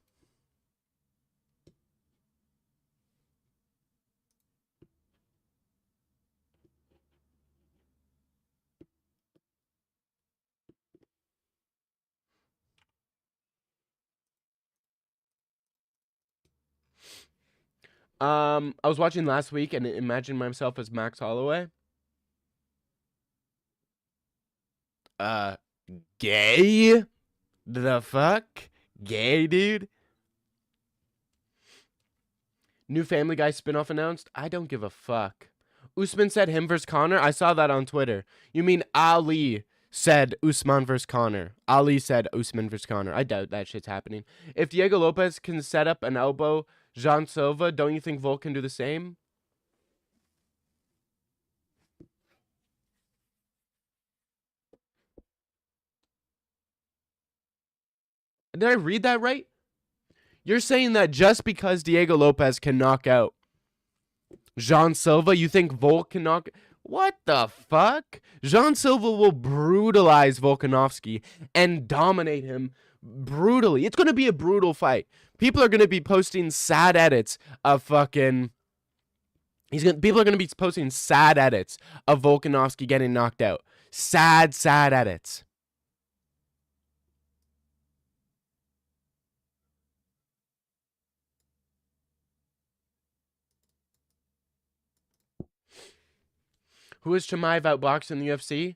I was watching last week and imagined myself as Max Holloway. Gay? The fuck? Gay, dude? New Family Guy spinoff announced? I don't give a fuck. Usman said him versus Conor? I saw that on Twitter. You mean Ali said Usman versus Conor? Ali said Usman versus Conor. I doubt that shit's happening. If Diego Lopez can set up an elbow Jean Silva, don't you think Volk can do the same? Did I read that right? You're saying that just because Diego Lopez can knock out Jean Silva, you think Volk can knock... What the fuck? Jean Silva will brutalize Volkanovski and dominate him brutally. It's going to be a brutal fight. People are going to be posting sad edits of fucking... People are going to be posting sad edits of Volkanovski getting knocked out. Sad edits. Who is Chimaev outboxed in the UFC?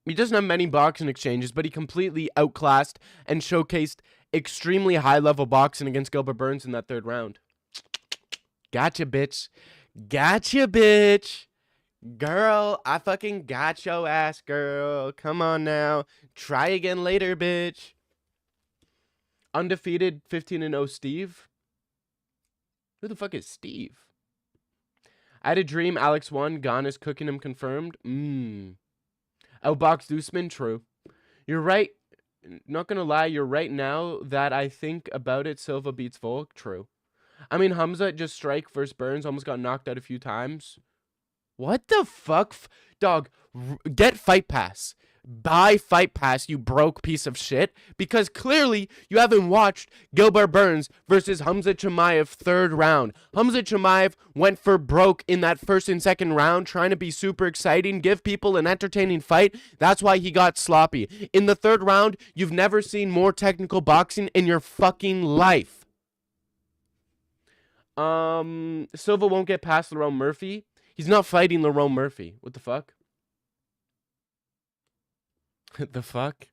He doesn't have many boxing exchanges, but he completely outclassed and showcased extremely high-level boxing against Gilbert Burns in that third round. Gotcha, bitch. Gotcha, bitch. Girl, I fucking got your ass, girl. Come on now. Try again later, bitch. Undefeated 15-0 Steve. Who the fuck is Steve? I had a dream Alex won. Gon is cooking him confirmed. Outboxed Usman. True. You're right. Not gonna lie. You're right now that I think about it. Silva beats Volk. True. I mean, Khamzat just strike versus Burns. Almost got knocked out a few times. What the fuck? Dog, get Fight Pass. Buy Fight Pass, you broke piece of shit. Because clearly you haven't watched Gilbert Burns versus Khamzat Chimaev third round. Khamzat Chimaev went for broke in that first and second round, trying to be super exciting, give people an entertaining fight. That's why he got sloppy. In the third round, you've never seen more technical boxing in your fucking life. Silva won't get past Lerone Murphy. He's not fighting Lerone Murphy. What the fuck? The fuck?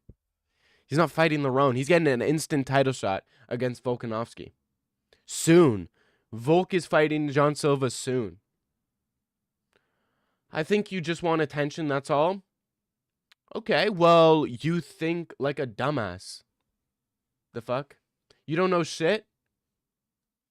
He's not fighting Lerone. He's getting an instant title shot against Volkanovski. Soon. Volk is fighting Jean Silva soon. I think you just want attention, that's all. Okay, well, you think like a dumbass. The fuck? You don't know shit?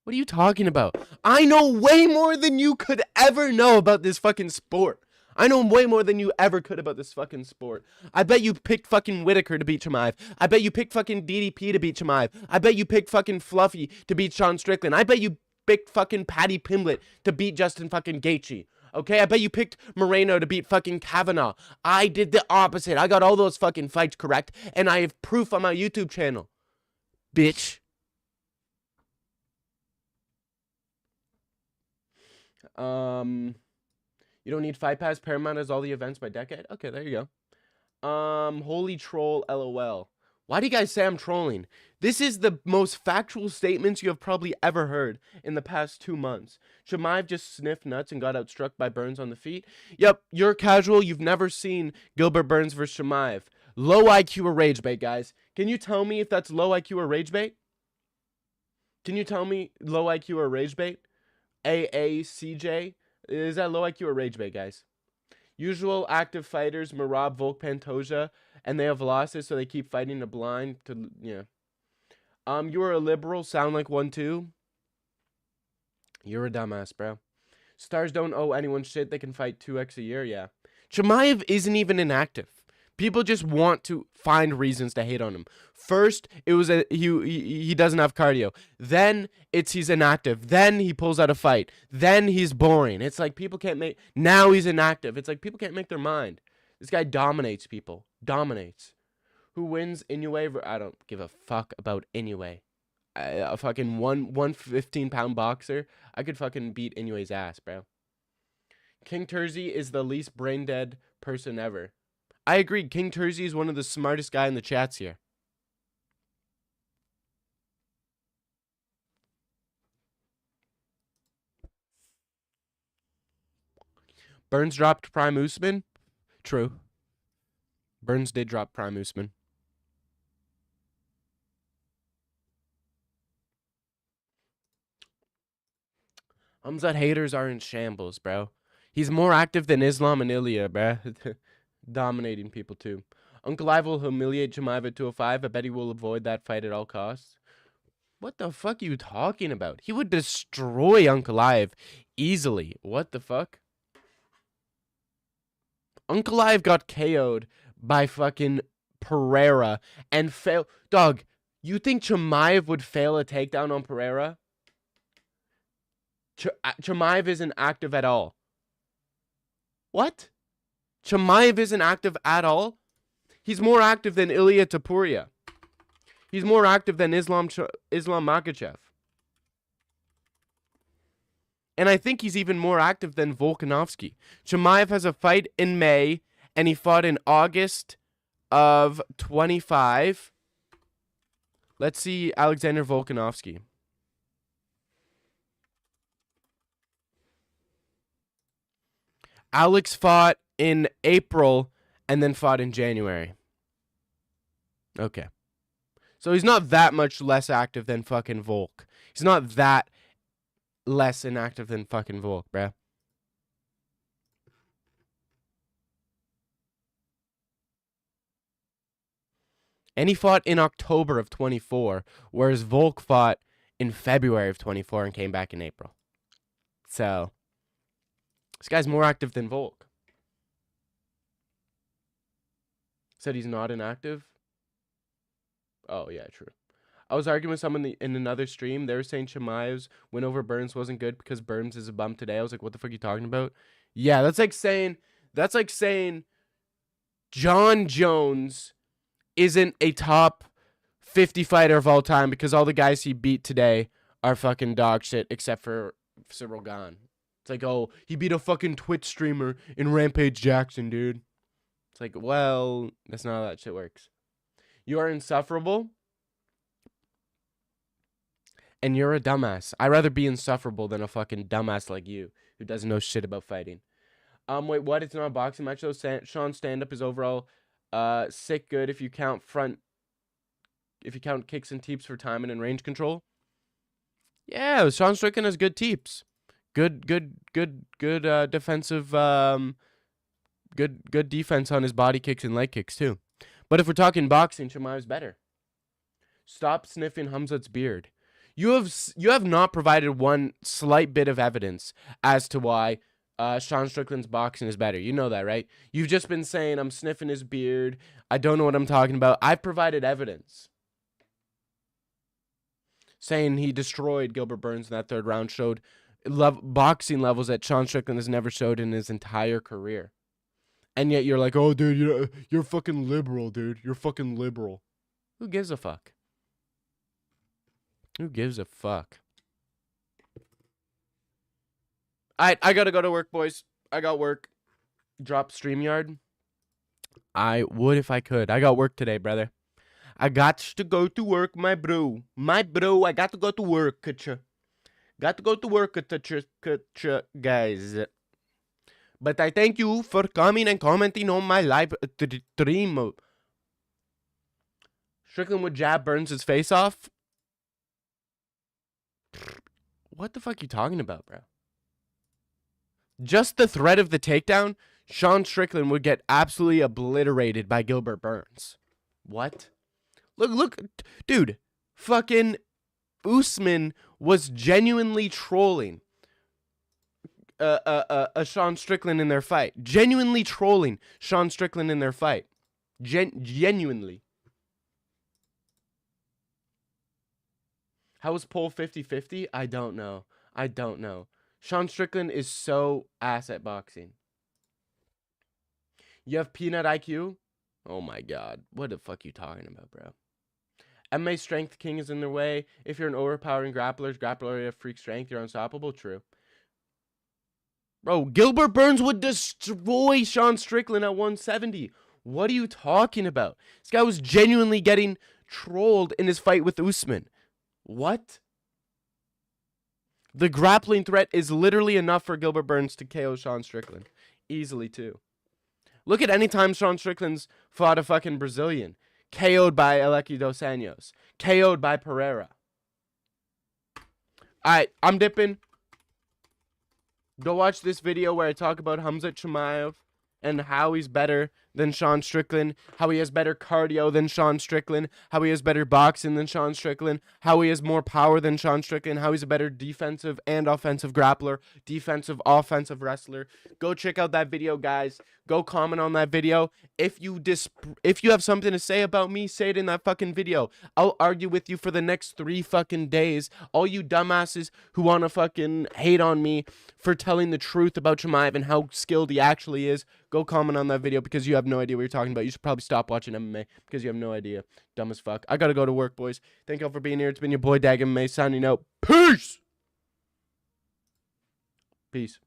What are you talking about? I know way more than you could ever know about this fucking sport. I know way more than you ever could about this fucking sport. I bet you picked fucking Whitaker to beat Chimaev. I bet you picked fucking DDP to beat Chimaev. I bet you picked fucking Fluffy to beat Sean Strickland. I bet you picked fucking Paddy Pimblett to beat Justin fucking Gaethje. Okay, I bet you picked Moreno to beat fucking Kavanaugh. I did the opposite. I got all those fucking fights correct, and I have proof on my YouTube channel. Bitch. You don't need Fight Pass. Paramount has all the events by decade. Okay, there you go. Holy troll, LOL. Why do you guys say I'm trolling? This is the most factual statements you have probably ever heard in the past 2 months. Chimaev just sniffed nuts and got outstruck by Burns on the feet. Yep, you're casual. You've never seen Gilbert Burns versus Chimaev. Low IQ or rage bait, guys. Can you tell me if that's low IQ or rage bait? Can you tell me low IQ or rage bait? AACJ? Is that low IQ or rage bait, guys? Usual active fighters, Marab, Volk, Pantoja, and they have losses, so they keep fighting a blind to, yeah. You are a liberal, sound like one too. You're a dumbass, bro. Stars don't owe anyone shit, they can fight 2x a year, yeah. Chimaev isn't even inactive. People just want to find reasons to hate on him. First, it was he doesn't have cardio. Then it's he's inactive. Then he pulls out a fight. Then he's boring. It's like people can't make. Now he's inactive. It's like people can't make their mind. This guy dominates people. Dominates. Who wins Inoue? I don't give a fuck about Inoue. A fucking 115-pound boxer. I could fucking beat Inoue's ass, bro. King Terzi is the least brain dead person ever. I agree. King Terzi is one of the smartest guy in the chats here. Burns dropped Prime Usman. True. Burns did drop Prime Usman. Khamzat haters are in shambles, bro. He's more active than Islam and Ilya, bro. Dominating people too. Uncle Ive will humiliate Chimaev at 205. I bet he will avoid that fight at all costs. What the fuck are you talking about? He would destroy Uncle Ive easily. What the fuck? Uncle Ive got KO'd by fucking Pereira and fail. Dog, you think Chimaev would fail a takedown on Pereira? Chimaev isn't active at all. What? Chimaev isn't active at all? He's more active than Ilia Topuria. He's more active than Islam Makhachev. And I think he's even more active than Volkanovski. Chimaev has a fight in May, and he fought in August of 25. Let's see Alexander Volkanovski. Alex fought in April and then fought in January. Okay. So he's not that much less active than fucking Volk. He's not that less inactive than fucking Volk, bruh. And he fought in October of 24, whereas Volk fought in February of 24 and came back in April. So, this guy's more active than Volk. Said he's not inactive? Oh, yeah, true. I was arguing with someone in another stream. They were saying Chimaev's win over Burns wasn't good because Burns is a bum today. I was like, what the fuck are you talking about? Yeah, that's like saying John Jones isn't a top 50 fighter of all time because all the guys he beat today are fucking dog shit except for Cyril Gane. It's like, oh, he beat a fucking Twitch streamer in Rampage Jackson, dude. It's like, well, that's not how that shit works. You are insufferable. And you're a dumbass. I'd rather be insufferable than a fucking dumbass like you who doesn't know shit about fighting. Wait, what? It's not a boxing match though. Sean's stand-up is overall sick good if you count kicks and teeps for timing and range control. Yeah, Sean Strickland has good teeps. Good defensive good defense on his body kicks and leg kicks too. But if we're talking boxing, Chimaev's better. Stop sniffing Khamzat's beard. You have not provided one slight bit of evidence as to why Sean Strickland's boxing is better. You know that, right? You've just been saying I'm sniffing his beard. I don't know what I'm talking about. I've provided evidence. Saying he destroyed Gilbert Burns in that third round showed boxing levels that Sean Strickland has never showed in his entire career. And yet you're like, oh, dude, you're fucking liberal, dude. You're fucking liberal. Who gives a fuck? Who gives a fuck? I gotta go to work, boys. I got work. Drop StreamYard. I would if I could. I got work today, brother. I got to go to work, my bro. My bro, I got to go to work, kutcha. Got to go to work, kutcha, guys. But I thank you for coming and commenting on my live stream. Strickland would jab Burns' face off. What the fuck you talking about, bro? Just the threat of the takedown, Sean Strickland would get absolutely obliterated by Gilbert Burns. What? Look, dude. Fucking Usman was genuinely trolling Sean Strickland in their fight. Genuinely trolling Sean Strickland in their fight. Genuinely. How was poll 50-50? I don't know. Sean Strickland is so ass at boxing. You have peanut IQ? Oh my god. What the fuck you talking about, bro? MMA Strength King is in their way. If you're an overpowering grappler, you have freak strength, you're unstoppable. True. Bro, Gilbert Burns would destroy Sean Strickland at 170. What are you talking about? This guy was genuinely getting trolled in his fight with Usman. What? The grappling threat is literally enough for Gilbert Burns to KO Sean Strickland. Easily, too. Look at any time Sean Strickland's fought a fucking Brazilian. KO'd by Aleki Dos Anjos. KO'd by Pereira. Alright, I'm dipping. Go watch this video where I talk about Khamzat Chimaev and how he's better than Sean Strickland, how he has better cardio than Sean Strickland, how he has better boxing than Sean Strickland, how he has more power than Sean Strickland, how he's a better defensive and offensive grappler, defensive, offensive wrestler. Go check out that video, guys. Go comment on that video. If you have something to say about me, say it in that fucking video. I'll argue with you for the next 3 fucking days. All you dumbasses who want to fucking hate on me for telling the truth about Chimaev and how skilled he actually is, go comment on that video because you have no idea what you're talking about. You should probably stop watching MMA because you have no idea. Dumb as fuck. I gotta go to work, boys. Thank y'all for being here. It's been your boy Dag MMA signing out. Peace! Peace.